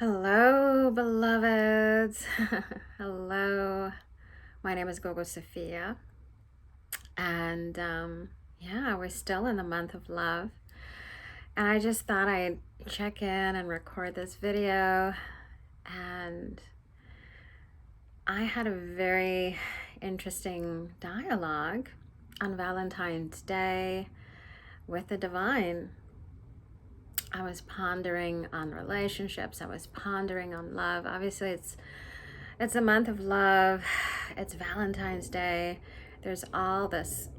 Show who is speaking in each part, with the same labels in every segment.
Speaker 1: Hello, beloveds. Hello. My name is Gogo Sophia. And yeah, we're still in the month of love. And I just thought I'd check in and record this video. And I had a very interesting dialogue on Valentine's Day with the divine. I was pondering on relationships. I was pondering on love. Obviously, it's a month of love. It's Valentine's Day. There's all this.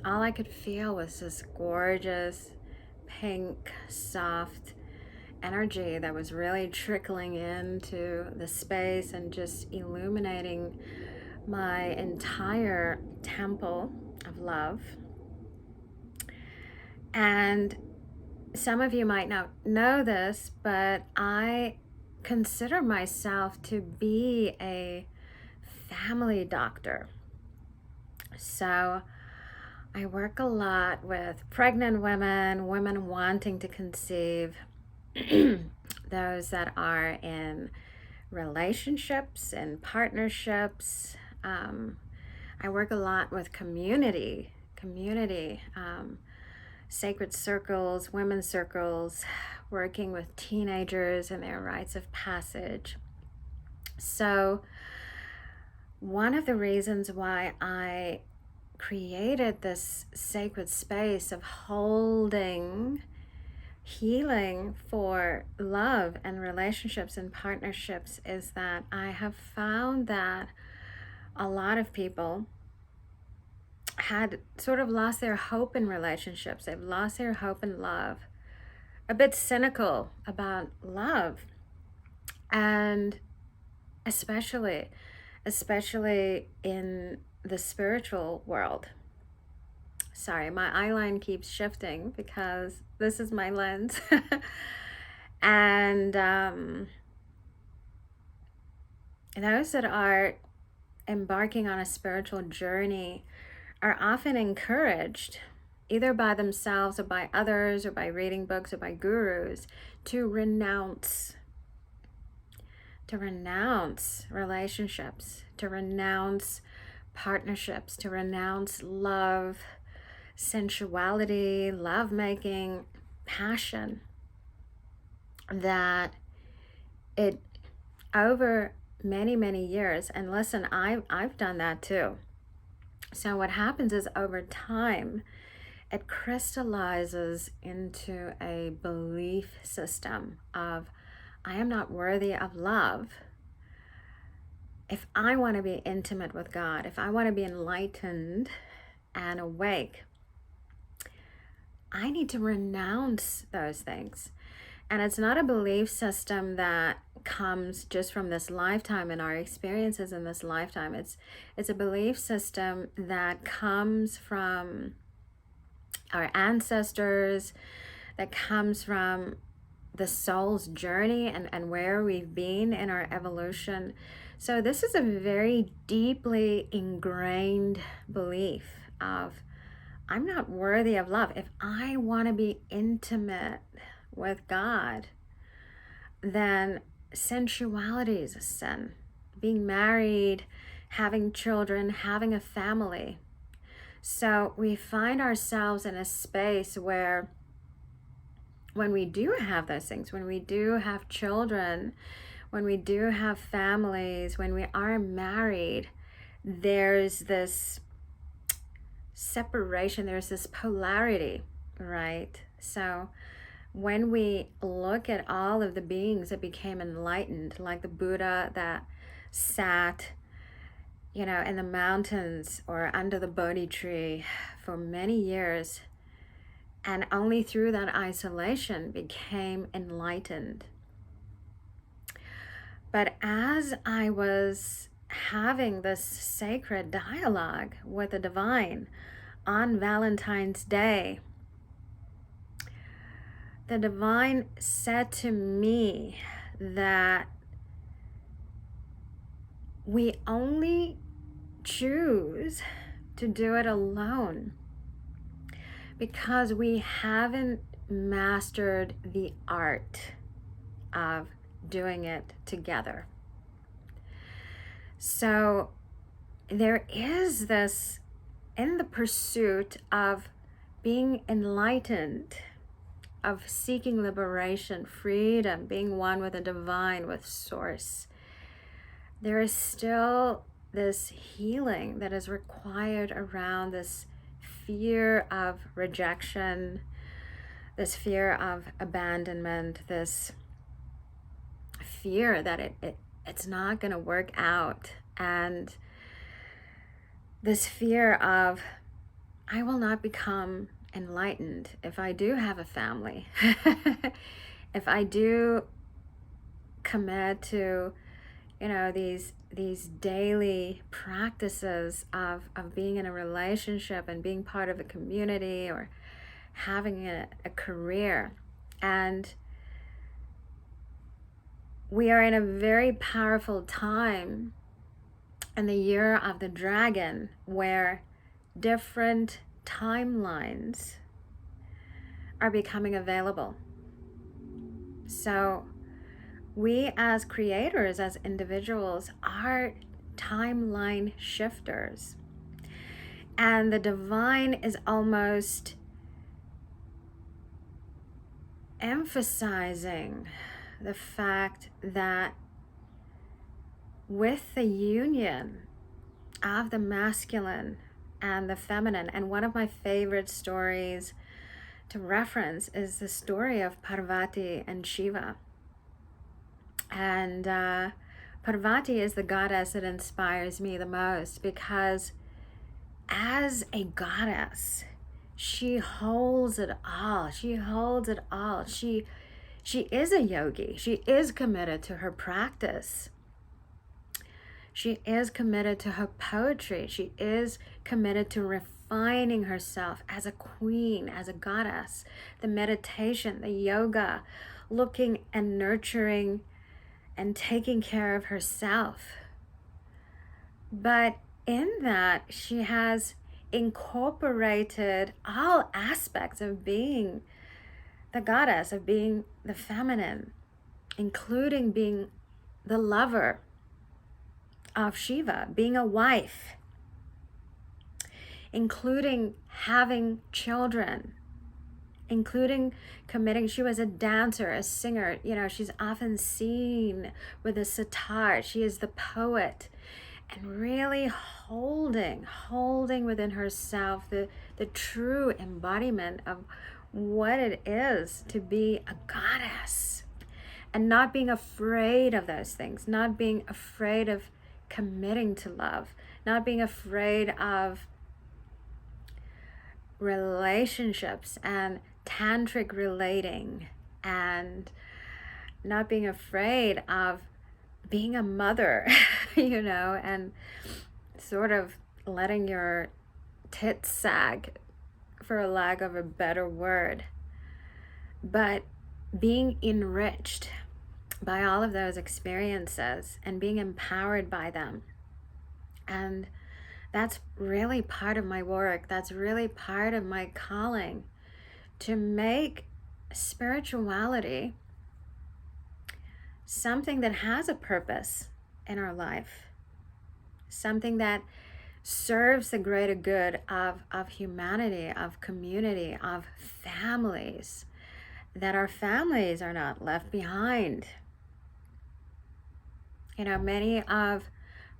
Speaker 1: All I could feel was this gorgeous, pink, soft energy that was really trickling into the space and just illuminating my entire temple of love. And some of you might not know this, but I consider myself to be a family doctor. So I work a lot with pregnant women, women wanting to conceive, those that are in relationships and partnerships. I work a lot with community, sacred circles, women's circles, working with teenagers and their rites of passage. So one of the reasons why I created this sacred space of holding healing for love and relationships and partnerships is that I have found that a lot of people had sort of lost their hope in relationships. They've lost their hope in love, a bit cynical about love, and especially in the spiritual world. Sorry, my eyeline keeps shifting because this is my lens. And those that are embarking on a spiritual journey are often encouraged, either by themselves or by others or by reading books or by gurus, to renounce relationships, to renounce partnerships, to renounce love, sensuality, lovemaking, passion, that it over many years, and listen, I've done that too. So what happens is over time, it crystallizes into a belief system of, I am not worthy of love. If I want to be intimate with God, if I want to be enlightened and awake, I need to renounce those things. And it's not a belief system that comes just from this lifetime and our experiences in this lifetime. It's a belief system that comes from our ancestors, that comes from the soul's journey and where we've been in our evolution. So this is a very deeply ingrained belief of, I'm not worthy of love. If I want to be intimate with God, then sensuality is a sin. Being married, having children, having a family. So we find ourselves in a space where when we do have those things, when we do have children, when we do have families, when we are married, there's this separation, there's this polarity, right? So when we look at all of the beings that became enlightened, like the Buddha that sat, in the mountains or under the Bodhi tree for many years, and only through that isolation became enlightened. But as I was having this sacred dialogue with the divine on Valentine's Day, the divine said to me that we only choose to do it alone because we haven't mastered the art of doing it together. So there is this, in the pursuit of being enlightened, of seeking liberation, freedom, being one with the divine, with source, there is still this healing that is required around this fear of rejection, this fear of abandonment, this fear that it's not going to work out, and this fear of, I will not become enlightened if I do have a family, if I do commit to, these daily practices of being in a relationship and being part of a community or having a career. And we are in a very powerful time in the year of the dragon, where different timelines are becoming available. So we as creators, as individuals, are timeline shifters. And the divine is almost emphasizing the fact that with the union of the masculine and the feminine, and one of my favorite stories to reference is the story of Parvati and Shiva. And Parvati is the goddess that inspires me the most, because as a goddess, she holds it all. She holds it all. She is a yogi. She is committed to her practice. She is committed to her poetry. She is committed to refining herself as a queen, as a goddess. The meditation, the yoga, looking and nurturing and taking care of herself. But in that, she has incorporated all aspects of being the goddess, of being the feminine, including being the lover of Shiva, being a wife, including having children, including committing. She was a dancer, a singer. She's often seen with a sitar. She is the poet, and really holding within herself the true embodiment of what it is to be a goddess, and not being afraid of those things, not being afraid of committing to love, not being afraid of relationships and tantric relating, and not being afraid of being a mother, and sort of letting your tits sag, for a lack of a better word, but being enriched by all of those experiences and being empowered by them. And that's really part of my work. That's really part of my calling, to make spirituality something that has a purpose in our life, something that serves the greater good of humanity, of community, of families, that our families are not left behind. Many of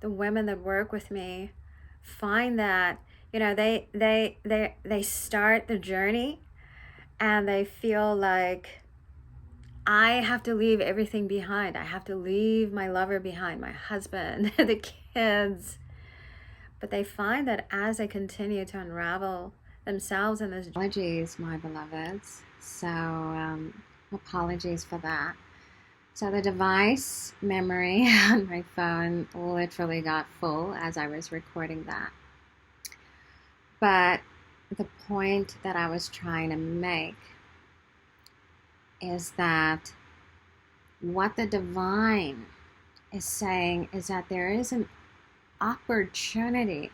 Speaker 1: the women that work with me find that, they start the journey and they feel like, I have to leave everything behind. I have to leave my lover behind, my husband, the kids. But they find that as they continue to unravel themselves in this... Apologies, my beloveds. So, apologies for that. So the device memory on my phone literally got full as I was recording that. But the point that I was trying to make is that what the divine is saying is that there is an opportunity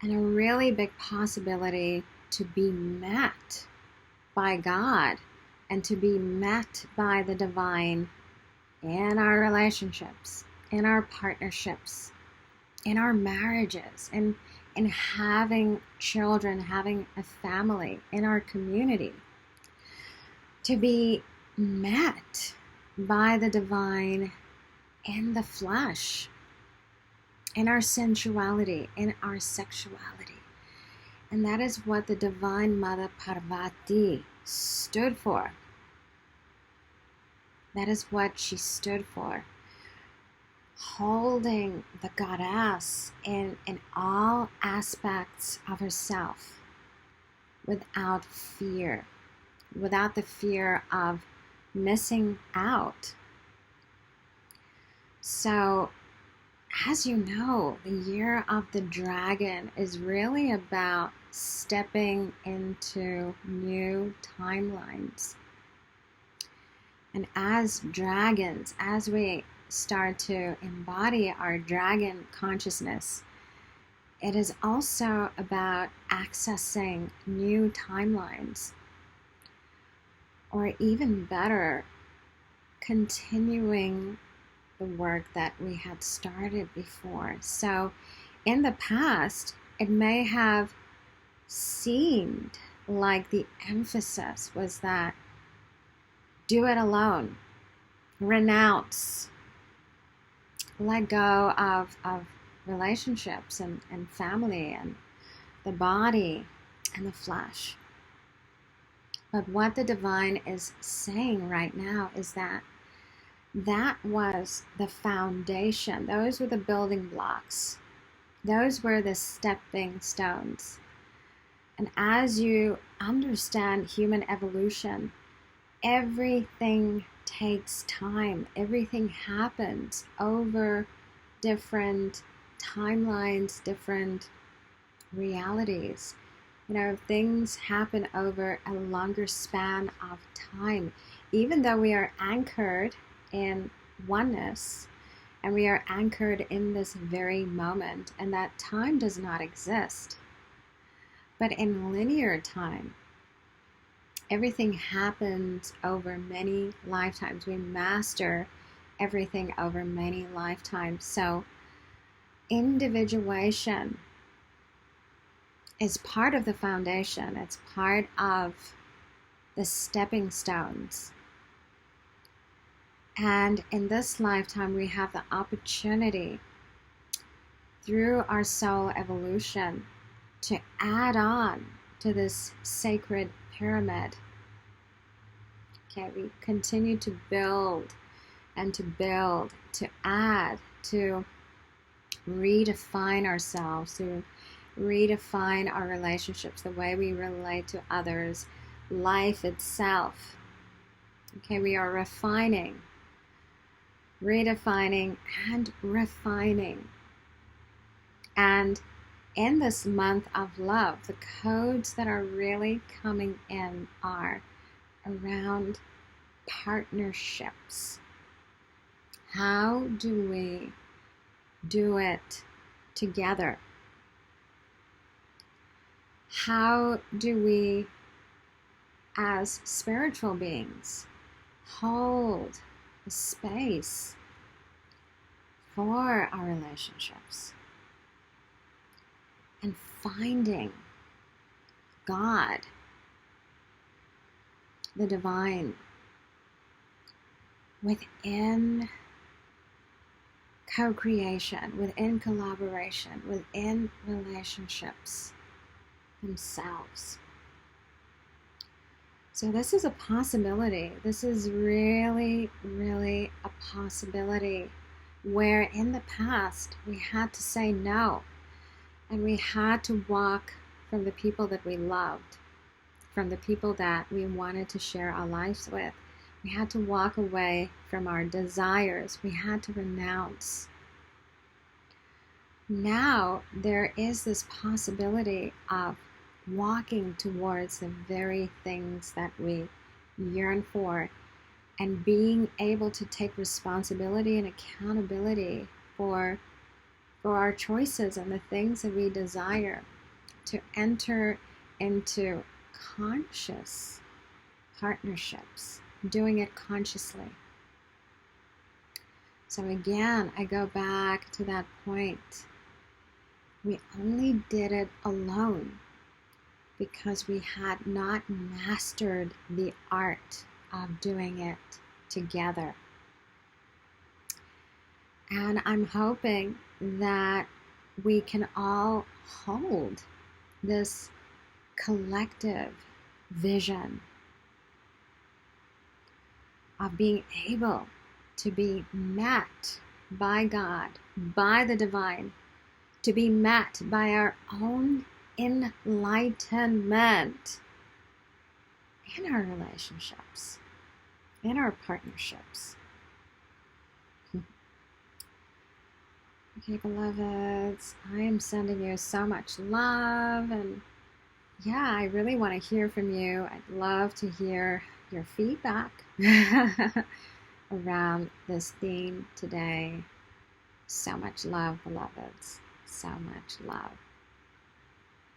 Speaker 1: and a really big possibility to be met by God and to be met by the divine in our relationships, in our partnerships, in our marriages, in having children, having a family, in our community, to be met by the divine in the flesh, in our sensuality, in our sexuality. And that is what the Divine Mother Parvati stood for. That is what she stood for. Holding the goddess in all aspects of herself without fear, without the fear of missing out. So, as you know, the year of the dragon is really about stepping into new timelines. And as dragons, as we start to embody our dragon consciousness, it is also about accessing new timelines, or even better, continuing the work that we had started before. So in the past, it may have seemed like the emphasis was that do it alone, renounce, let go of relationships and family and the body and the flesh. But what the divine is saying right now is that was the foundation. Those were the building blocks. Those were the stepping stones. And as you understand human evolution, everything takes time. Everything happens over different timelines, different realities. Things happen over a longer span of time. Even though we are anchored in oneness and we are anchored in this very moment, and that time does not exist. But in linear time, everything happens over many lifetimes. We master everything over many lifetimes. So individuation is part of the foundation. It's part of the stepping stones. And in this lifetime, we have the opportunity through our soul evolution to add on to this sacred pyramid. Okay, we continue to build and to add, to redefine ourselves, to redefine our relationships, the way we relate to others, life itself. Okay, we are refining, redefining, and refining. And in this month of love, the codes that are really coming in are around partnerships. How do we do it together? How do we, as spiritual beings, hold the space for our relationships and finding God, the divine, within co-creation, within collaboration, within relationships themselves. So this is a possibility. This is really, really a possibility where in the past we had to say no, and we had to walk from the people that we loved, from the people that we wanted to share our lives with. We had to walk away from our desires. We had to renounce. Now there is this possibility of walking towards the very things that we yearn for, and being able to take responsibility and accountability for our choices and the things that we desire, to enter into conscious partnerships, doing it consciously. So again, I go back to that point. We only did it alone because we had not mastered the art of doing it together. And I'm hoping that we can all hold this collective vision of being able to be met by God, by the divine, to be met by our own enlightenment in our relationships, in our partnerships. Okay, beloveds, I am sending you so much love, and yeah, I really want to hear from you. I'd love to hear your feedback around this theme today. So much love, beloveds. So much love.